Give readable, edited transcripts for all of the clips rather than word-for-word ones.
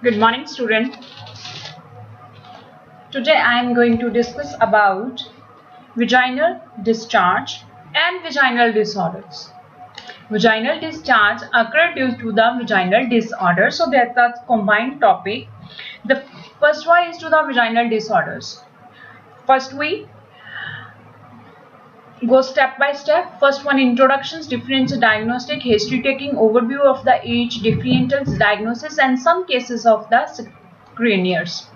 Good morning, student. Today I am going to discuss about vaginal discharge and vaginal disorders. Vaginal discharge occur due to the vaginal disorder, so that's a combined topic. The first one is to the vaginal disorders. First we go step by step. First one, introductions, differential diagnostic, history taking, overview of the each differential diagnosis and some cases of the screeners.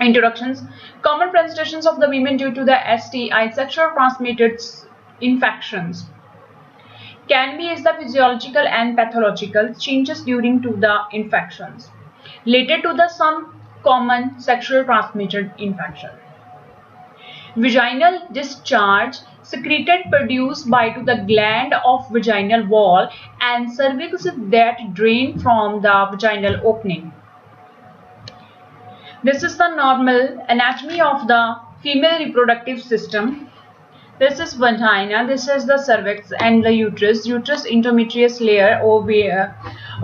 Introductions. Common presentations of the women due to the STI, sexual transmitted infections. Can be is the physiological and pathological changes during to the infections related to the some common sexual transmitted infection. Vaginal discharge secreted produced by to the gland of vaginal wall and cervix that drain from the vaginal opening. This is the normal anatomy of the female reproductive system. This is vagina, this is the cervix and the uterus, endometrious layer,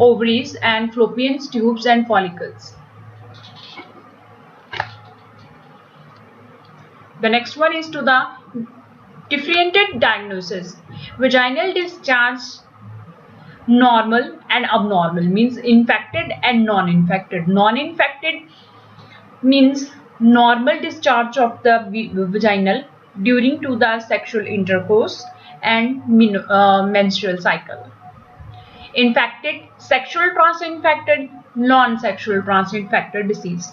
ovaries and fallopian tubes and follicles. The next one is to the differentiated diagnosis. Vaginal discharge normal and abnormal means infected and non-infected. Non-infected means normal discharge of the vaginal during to the sexual intercourse and menstrual cycle. Infected, sexual trans-infected, non-sexual trans-infected disease.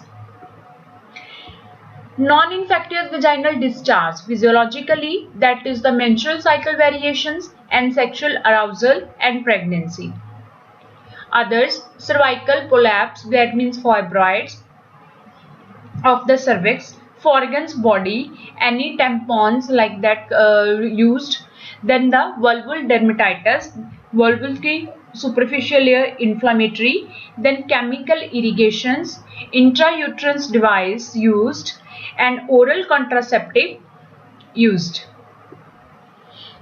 Non-infectious vaginal discharge physiologically, that is the menstrual cycle variations and sexual arousal and pregnancy. Others, cervical prolapse, that means fibroids of the cervix, Forgan's body, any tampons like that used. Then the vulval dermatitis, vulval superficial layer inflammatory, then chemical irrigations, intrauterine device used and oral contraceptive used.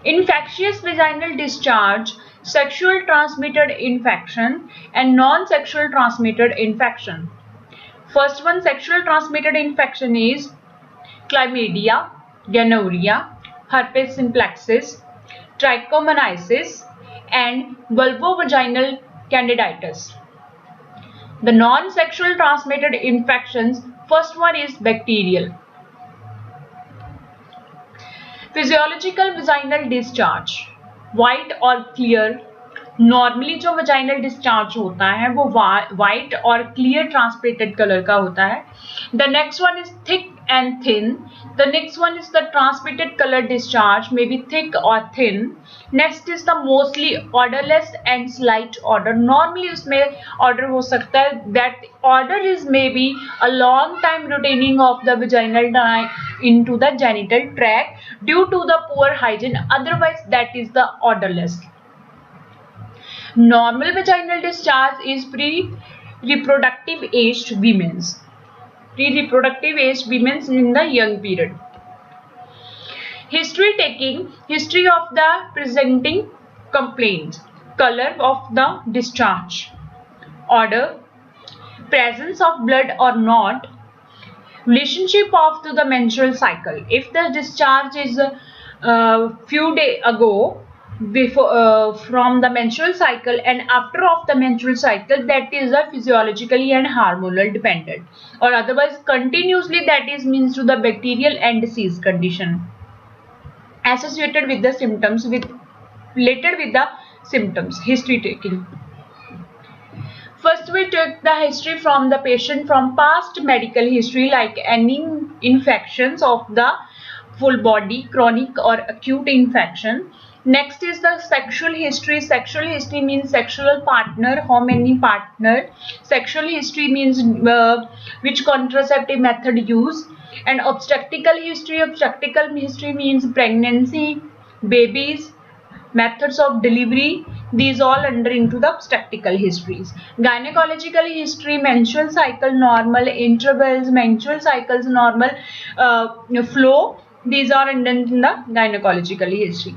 Infectious vaginal discharge, sexual transmitted infection and non-sexual transmitted infection. First one, sexual transmitted infection is chlamydia, gonorrhea, herpes simplex, trichomoniasis and vulvovaginal candidiasis. The non-sexual transmitted infections, first one is bacterial. Physiological vaginal discharge, white or clear. Normally जो vaginal discharge होता है वो white और clear transparent colour का होता है. The next one is thick and thin. The next one is the transmitted colour discharge may be thick और thin. Next is the mostly odourless and slight odour. Normally उसमें odour हो सकता है. That odour is may be a long time retaining of the vaginal into the genital tract due to the poor hygiene, otherwise that is the orderless. Normal vaginal discharge is pre-reproductive aged women's. Pre-reproductive aged women's in the young period. History taking, history of the presenting complaint, color of the discharge, order, presence of blood or not, relationship of to the menstrual cycle. If the discharge is few days ago before from the menstrual cycle and after of the menstrual cycle, that is a physiologically and hormonal dependent, or otherwise continuously, that is means to the bacterial and disease condition associated with the symptoms related with the symptoms. History taking. First we take the history from the patient from past medical history like any infections of the full body, chronic or acute infection. Next is the sexual history. Sexual history means sexual partner, how many partner. Sexual history means which contraceptive method used. And obstetrical history. Obstetrical history means pregnancy, babies, methods of delivery. These all under into the obstetrical histories. Gynecological history, menstrual cycle normal, intervals, menstrual cycles normal, flow. These are under in the gynecological history.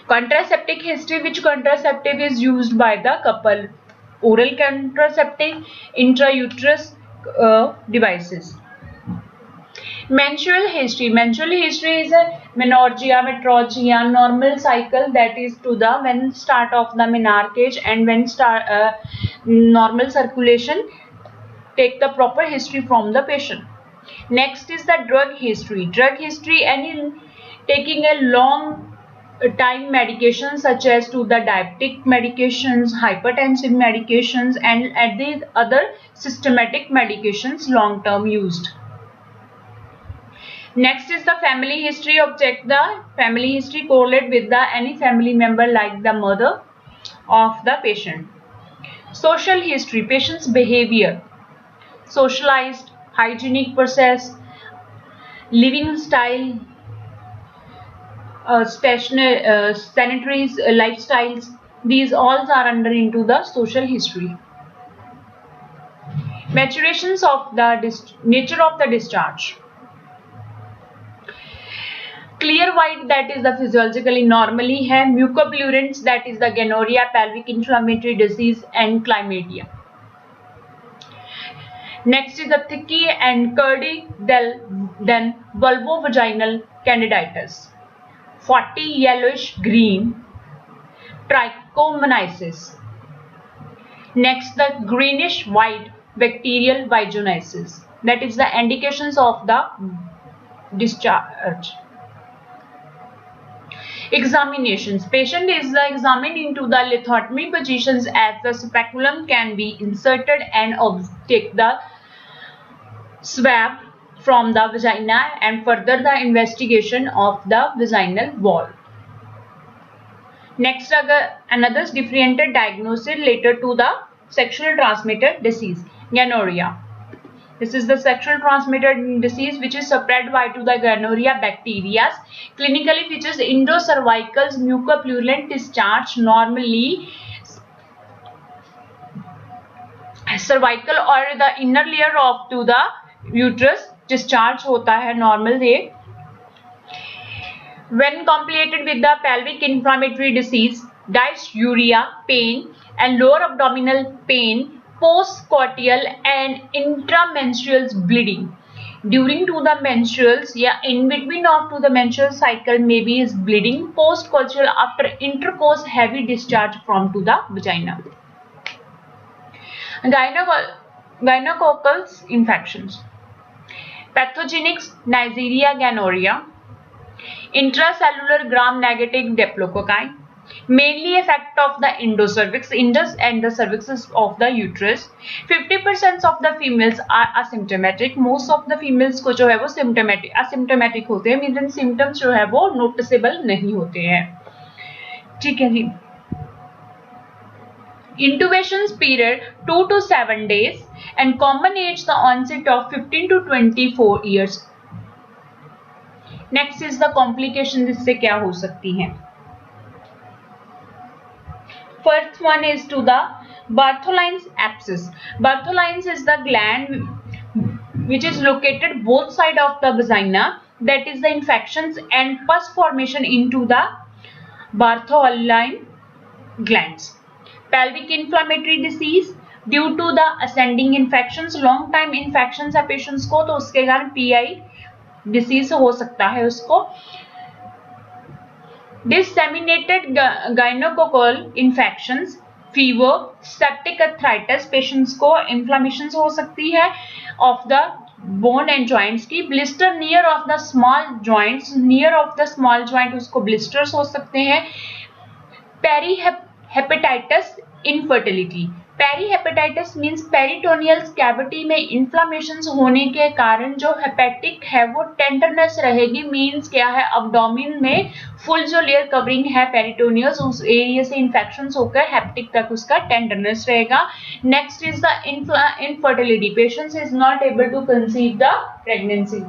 Contraceptive history, which contraceptive is used by the couple. oral contraceptive, intrauterus devices. Menstrual history. Menstrual history is a menorrhagia, metrorrhagia, normal cycle, that is to the when start of the menarche and when start normal circulation. Take the proper history from the patient. Next is the drug history. Drug history, any taking a long time medications such as to the diabetic medications, hypertensive medications, and at the other systematic medications long term used. Next is the family history. Object the family history correlate with the any family member like the mother of the patient. Social history, patient's behavior, socialized, hygienic process, living style, sanitary lifestyles, these all are under into the social history. Maturations of the nature of the discharge. Clear white, that is the physiologically normally है. Mucoplurins, that is the gonorrhea, pelvic inflammatory disease and chlamydia. Next is the thicky and curdy, then vulvovaginal candidiasis. 40 yellowish green, trichomoniasis. Next, the greenish white bacterial vaginosis. That is the indications of the discharge. Examinations. Patient is examined into the lithotomy positions as the speculum can be inserted and take the swab from the vagina and further the investigation of the vaginal wall. Next, another differentiated diagnosis related to the sexual transmitted disease, gonorrhea. This is the sexual transmitted disease which is spread by to the gonorrhea bacteria. Clinically features endocervical mucoplurulent discharge, normally cervical or the inner layer of to the uterus discharge होता है normal rate. When complicated with the pelvic inflammatory disease, dysuria, pain and lower abdominal pain, postcoital and intramenstrual bleeding. During to the menstruals, yeah, in between of to the menstrual cycle maybe is bleeding. Postcoital after intercourse, heavy discharge from to the vagina. Gynococcal infections. Pathogenics, Neisseria gonorrhea. Intracellular gram-negative diplococci. Mainly effect of the endocervix, indus and the cervixes of the uterus. 50% of the females are asymptomatic. Most of the females को जो है वो asymptomatic होते हैं, means symptoms जो है वो noticeable नहीं होते हैं. ठीक है जी. Intubations period 2 to 7 days and common age the onset of 15 to 24 years. Next is the complication, इससे क्या हो सकती हैं. First one is to the Bartholin's abscess. Bartholin's is the gland which is located both side of the vagina, that is the infections and pus formation into the Bartholin glands. Pelvic inflammatory disease due to the ascending infections, long time infections है patients को, तो उसके कारण PI disease हो सकता है उसको. Disseminated gynococcal infections, fever, septic arthritis, patients को inflammations हो सकती है of the bone and joints की. Blister near of the small joints, near of the small joint उसको blisters हो सकते हैं. Perihepatitis, infertility. Perihepatitis means peritoneal cavity में इन्फ्लामेशंस होने के कारण जो हेपेटिक है वो टेंडरनेस रहेगी, मींस क्या है, अब्डोमेन में फुल जो लेयर कवरिंग है पेरिटोनियल्स उस एरिया से इन्फेक्शंस होकर हेपेटिक तक उसका टेंडरनेस रहेगा. Next is the infertility, patient is not able to conceive the pregnancy.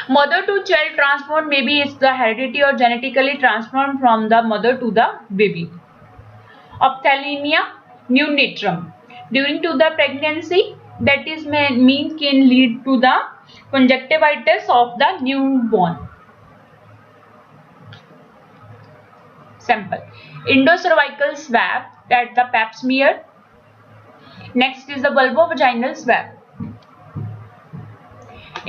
Mother to child transfer maybe it's the heredity or genetically transferred from the mother to the baby. Ophthalmia neonatum during to the pregnancy, that is mean can lead to the conjunctivitis of the newborn. Sample: endocervical swab, at the pap smear. Next is the vulvovaginal swab.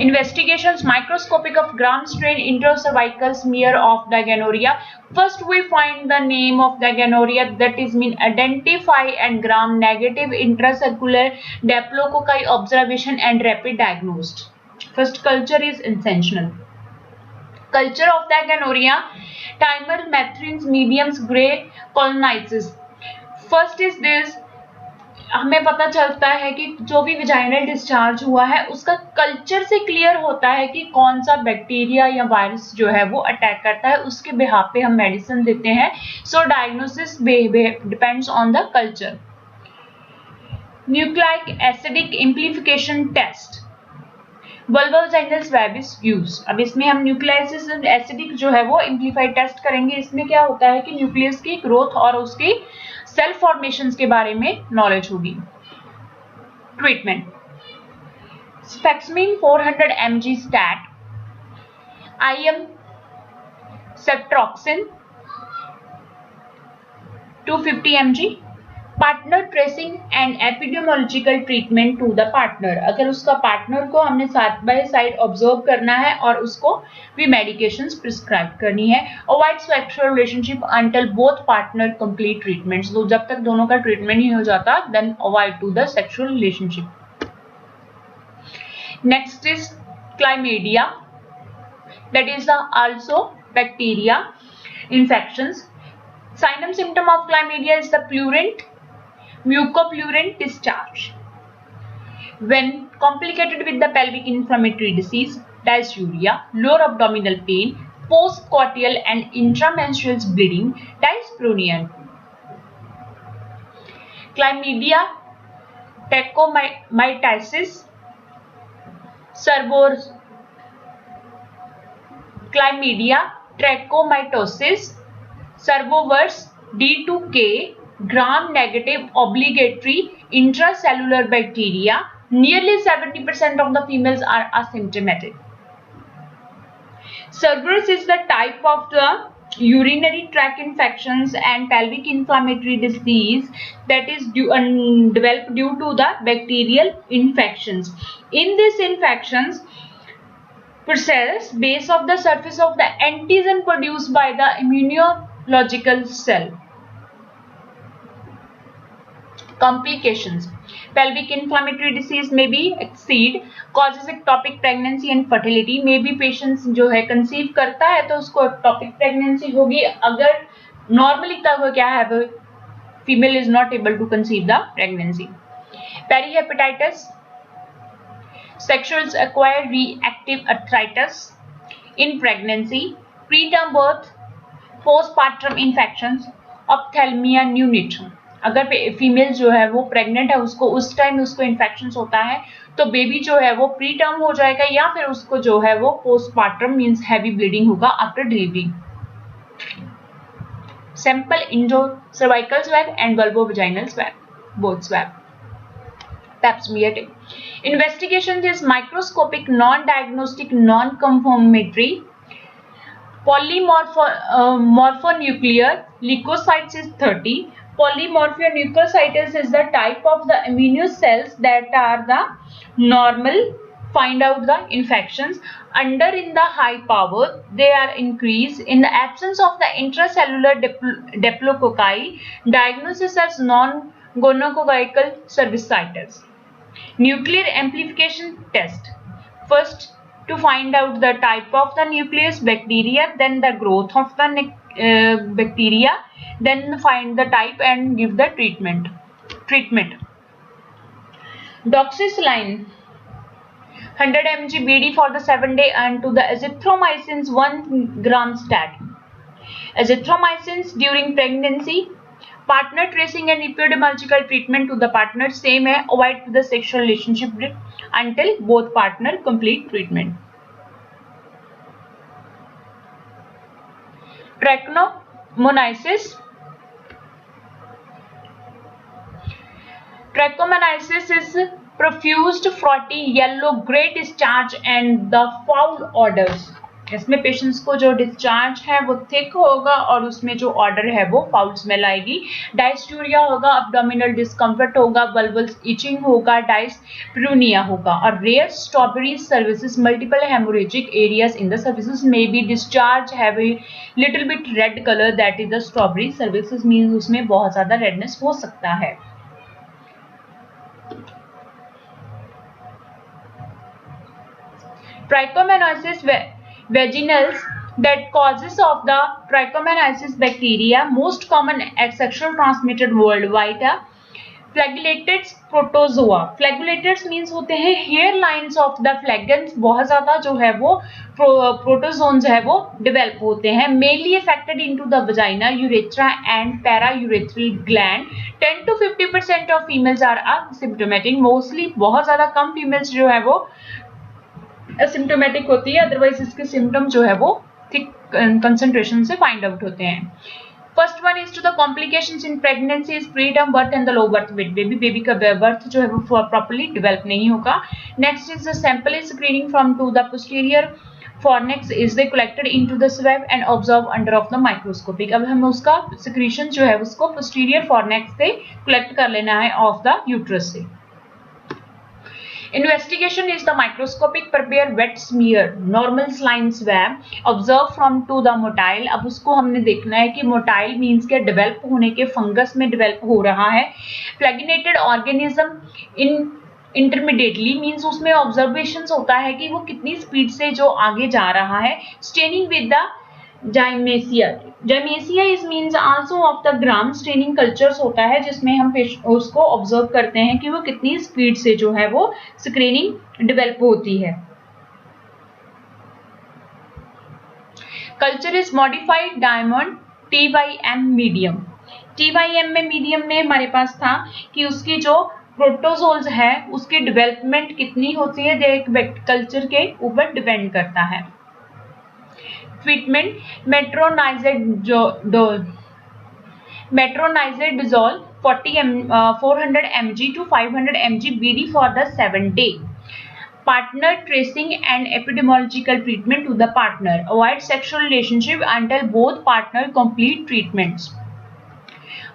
Investigations microscopic of gram strain intracervical smear of the gonorrhea. First we find the name of the gonorrhea, that is mean identify and gram negative intracircular diplococci observation and rapid diagnosed. First culture is essential. Culture of the gonorrhea, Timer methrins mediums gray colonisis. First is this, हमें पता चलता है कि जो भी vaginal discharge हुआ है उसका कल्चर से क्लियर होता है कि कौन सा बैक्टीरिया या वायरस जो है वो अटैक करता है, उसके बिहाफ पे हम मेडिसिन देते हैं. So diagnosis depends on the culture. Nucleic acidic amplification test, vulvovaginal swab is used. अब इसमें हम न्यूक्लियस एसिडिक जो है वो एम्प्लीफाइड टेस्ट करेंगे. इसमें क्या होता है कि न्यूक्लियस की ग्रोथ और उसकी सेल फॉर्मेशंस के बारे में नॉलेज होगी. Treatment, cefixime 400 mg stat, IM ceftriaxone 250 mg. Partner tracing and epidemiological treatment to the partner. अगर उसका पार्टनर को हमने साइड बाय साइड ऑब्जर्व करना है और उसको भी मेडिकेशंस प्रिस्क्राइब करनी है. Avoid sexual relationship until both partner complete treatments. तो जब तक दोनों का ट्रीटमेंट नहीं हो जाता then avoid to the sexual relationship. Next is chlamydia, that is the also bacteria infections. Sign and symptom of chlamydia is the plurulent, mucopurulent discharge. When complicated with the pelvic inflammatory disease, dysuria, lower abdominal pain, postcoital and intramenstrual bleeding, dyspareunia. Chlamydia trachomaitisis, Chlamydia trachomaitosis, Servovirus, D2K, gram-negative obligatory intracellular bacteria. Nearly 70% of the females are asymptomatic. Servovirus is the type of the urinary tract infections and pelvic inflammatory disease that is developed due to the bacterial infections. In these infections, process base of the surface of the antigen produced by the immunological cell. Complications, pelvic inflammatory disease may be exceed, causes ectopic pregnancy and fertility. may be patients जो है conceive करता है तो उसको ectopic pregnancy होगी. अगर normally तब क्या है, female is not able to conceive the pregnancy. Perihepatitis, sexual acquired reactive arthritis in pregnancy, preterm birth, postpartum infections, ophthalmia neonatal. अगर फीमेल जो है वो प्रेग्नेंट है उसको उस टाइम उसको इन्फेक्शन होता है तो बेबी जो है वो प्री टर्म हो जाएगा या फिर उसको जो है वो पोस्टपार्टम मींस हैवी ब्लीडिंग होगा after delivery. Sample endo cervical swab and vulvovaginal swab, both swab. Pap smear. Investigation is microscopic, non-diagnostic, non-confirmatory. Morphonuclear leukocytes is 30. Polymorphonucleocytes is the type of the immune cells that are the normal, find out the infections. Under in the high power, they are increased. In the absence of the intracellular diplococci, diagnosis as non-gonococcal cervicitis. Nuclear amplification test. First, to find out the type of the nucleus bacteria, then the growth of the bacteria, then find the type and give the treatment. Doxycycline 100 mg BD for the 7-day and to the azithromycins 1 gram stat. Azithromycins during pregnancy. Partner tracing and epidemiological treatment to the partner same है. Avoid the sexual relationship until both partner complete treatment. Trichomoniasis is profused frothy yellow gray discharge and the foul odors. इसमें patients को जो discharge है वो thick होगा और उसमें जो ऑर्डर है वो फाउल स्मेल आएगी, डायस्ट्यूरिया होगा, अब्डोमिनल डिस्कम्फर्ट होगा, बल्बल इचिंग होगा, डायस्प्रूनिया होगा। और rare strawberry cervices multiple haemorrhagic areas in the cervices may be discharge have a little bit red colour, that is the strawberry cervices means उसमें बहुत ज्यादा रेडनेस हो सकता है। Trichomoniasis vaginals, that causes of the Trichomoniasis bacteria, most common sexual transmitted worldwide है। Flagellated protozoa, flagellated means होते हैं hair lines of the flagellants, बहुत ज्यादा जो है वो protozoans है वो develop होते हैं, mainly affected into the vagina, urethra and paraurethral gland। 10 to 50% of females are asymptomatic, mostly बहुत ज्यादा कम females जो है वो एसिम्प्टोमेटिक होती है, अदरवाइज इसके सिम्टम जो है वो थिक कंसंट्रेशन से फाइंड आउट होते हैं। First one is to the complications in pregnancy is preterm birth and the low birth weight, baby का बर्थ जो है वो प्रॉपर्ली डेवलप नहीं होगा। Next is the sample is screening from to the posterior fornix is they collected into the swab and observe under of the microscopic. अब हम उसका secretion जो है उसको पोस्टीरियर फॉर्नेक्स से कलेक्ट कर लेना है ऑफ द यूट्रस से। Investigation is the microscopic prepare wet smear normal saline swab observe from to the motile। अब उसको हमने देखना है कि मोटाइल मीन्स के डेवलप होने के फंगस में डेवलप हो रहा है। फ्लैगिनेटेड ऑर्गेनिज्म इन इंटरमीडिएटली मीन्स उसमें ऑब्जर्वेशन होता है कि वो कितनी स्पीड से जो आगे जा रहा है। Staining with the Giemsa, Giemsa is means also of the gram. Staining cultures होता है जिसमें हम उसको ऑब्जर्व करते हैं कि वो कितनी स्पीड से जो है वो स्क्रीनिंग डेवलप होती है। Culture is modified diamond TYM medium. TYM में मीडियम में हमारे पास था कि उसकी जो प्रोटोजोल्स है उसकी डेवलपमेंट कितनी होती है, कल्चर के ऊपर डिपेंड करता है। Treatment metronidazole 400 mg to 500 mg BD for the 7-day. Partner tracing and epidemiological treatment to the partner. Avoid sexual relationship until both partner complete treatments.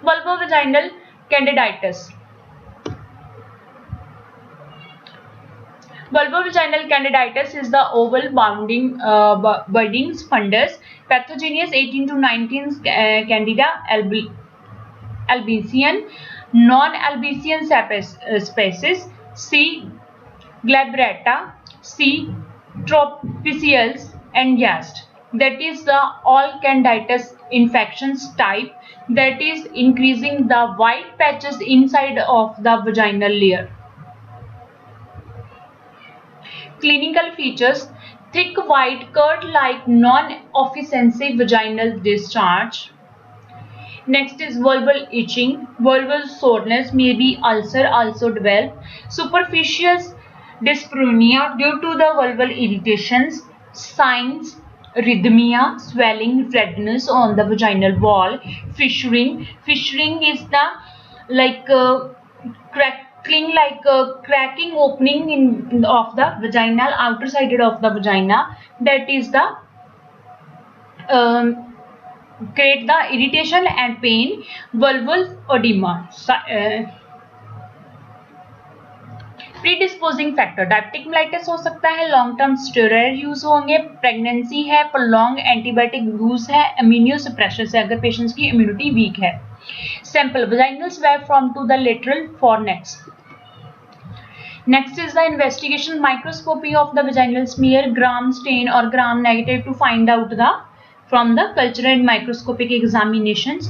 Vulvovaginal candidiasis. Vulvovaginal candidiasis is the oval budding fundus, pathogenous 18 to 19 Candida albicans, non-albicans species, C. glabrata, C. tropicales and Yast. That is the all candidiasis infections type, that is increasing the white patches inside of the vaginal layer. Clinical features: thick white curd-like non-offensive vaginal discharge. Next is vulval itching, vulval soreness, maybe ulcer also develop. Superficial dyspareunia due to the vulval irritations. Signs: arrhythmia, swelling, redness on the vaginal wall. Fissuring is the crackling like a cracking opening of the vaginal outer side of the vagina, that is the create the irritation and pain. Vulval edema. Predisposing factor diabetic mellitus हो सकता है, long term steroid use होंगे, pregnancy है, prolong antibiotic use है, immuno suppression से अगर patients की immunity weak है। Sample vaginal swab from to the lateral fornix. Next is the investigation microscopy of the vaginal smear, gram stain or gram negative to find out the from the culture and microscopic examinations.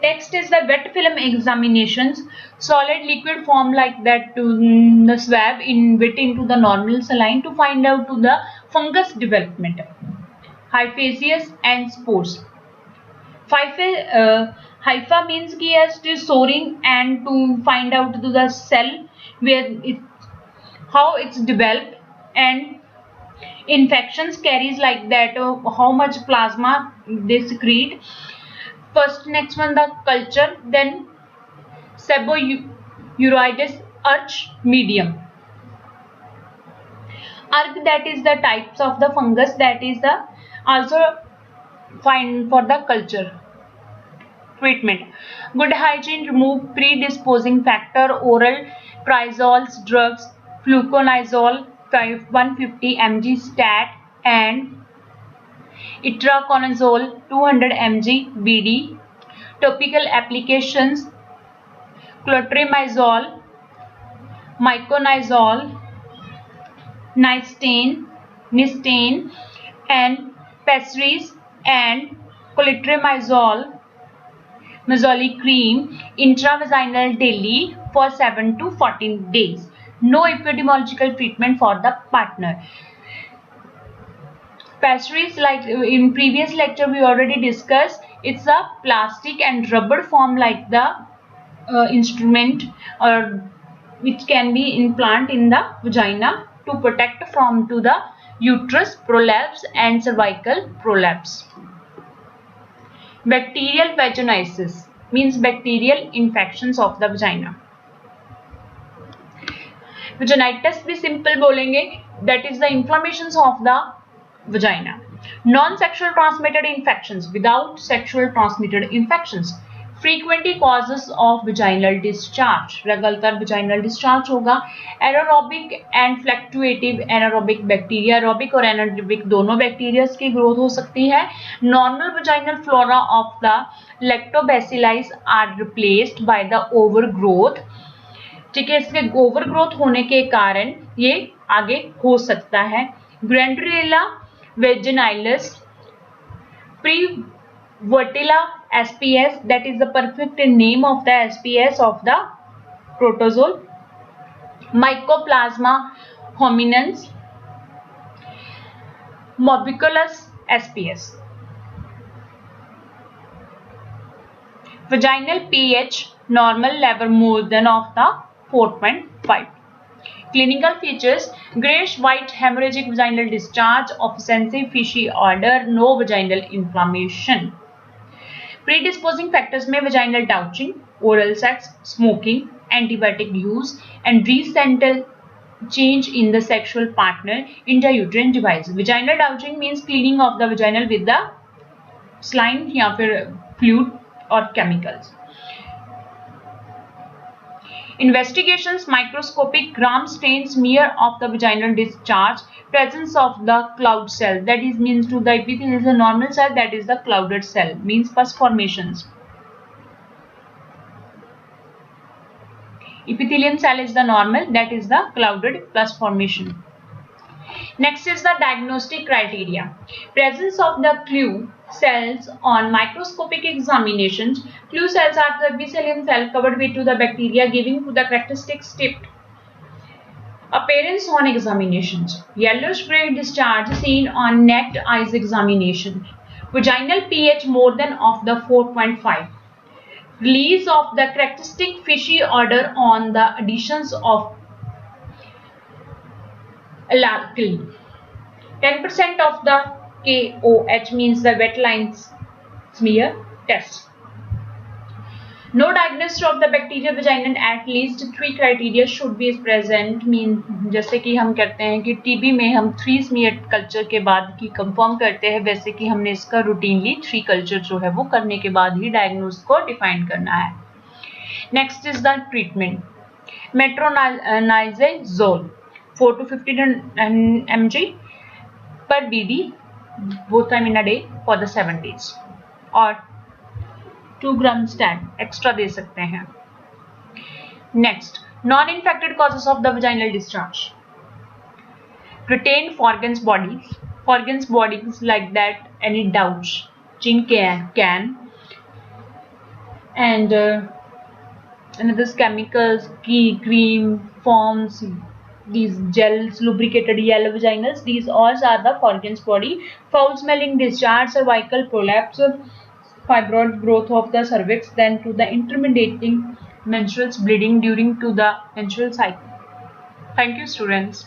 Next is the wet film examinations, solid liquid form like that to the swab in wet into the normal saline to find out to the fungus development, hyphaeas and spores. Hypha means कि as to soaring and to find out to the cell where it how it's developed, and infections carries like that how much plasma they secrete. First next one the culture, then Sebourides arch medium. Arg, that is the types of the fungus that is the also fine for the culture. Treatment. Good hygiene, remove predisposing factor, oral triazoles drugs, fluconazole 150 mg stat and itraconazole 200 mg BD. Topical applications: clotrimazole, miconazole, nistane and pessaries and clotrimazole Mazzoli cream intravaginal daily for 7 to 14 days. No epidemiological treatment for the partner. Pessaries, like in previous lecture we already discussed, it's a plastic and rubber form like the instrument or which can be implanted in the vagina to protect from to the uterus prolapse and cervical prolapse. Bacterial vaginosis means bacterial infections of the vagina. Vaginitis भी simple बोलेंगे, that is the inflammations of the vagina. Non-sexual transmitted infections, without sexual transmitted infections. Frequently causes of vaginal discharge, लगातार vaginal discharge होगा. Aerobic and fluctuative anaerobic bacteria, aerobic और anaerobic दोनों bacteria की growth हो सकती है. Normal vaginal flora of the lactobacilli are replaced by the overgrowth. ठीक है, इसके ओवरग्रोथ होने के कारण ये आगे हो सकता है. Glandrella vaginalis, Prevertilla SPS, that is the perfect name of the SPS of the protozoal. Mycoplasma hominis, Mobiculus SPS. Vaginal pH normal level more than of the 4.5. Clinical features: grayish white hemorrhagic vaginal discharge, offensive fishy odor, no vaginal inflammation. Predisposing factors में vaginal douching, oral sex, smoking, antibiotic use and recent change in the sexual partner, intrauterine device. Vaginal douching means cleaning of the vaginal with the saline या फिर fluid or chemicals. Investigations: microscopic gram stain smear of the vaginal discharge, presence of the cloud cell, that is means to the epithelium is a normal cell, that is the clouded cell, means pus formations. Epithelium cell is the normal, that is the clouded pus formation. Next is the diagnostic criteria. Presence of the clue cells on microscopic examinations. Clue cells are the epithelium cell covered with the bacteria, giving to the characteristic tipped appearance on examinations. Yellowish gray discharge seen on naked eyes examination. Vaginal pH more than of the 4.5. Release of the characteristic fishy odor on the additions of alkali. 10% of the KOH means the wet lines smear test. No diagnosis of the bacterial vagina, at least 3 criteria should be present. Mean जैसे कि हम करते हैं कि TB में हम 3 smear culture के बाद की कंफर्म करते हैं, वैसे कि हमने इसका रूटीनली 3 कल्चर जो है वो करने के बाद ही डायग्नोस को डिफाइन करना है. Next is the treatment. Metronidazole 4 to 15 mg per BD both time in a day for the 7 days, और 2 gram stat एक्स्ट्रा दे सकते हैं. Next, non infected causes of the vaginal discharge. Retained Forgan's bodies like that any douching can and another chemicals, cream forms, these gels, lubricated yellow vaginals, these all are the Forgan's body. Foul smelling discharge, cervical prolapse, fibroid growth of the cervix, then to the intermediating menstrual bleeding during to the menstrual cycle. Thank you, students.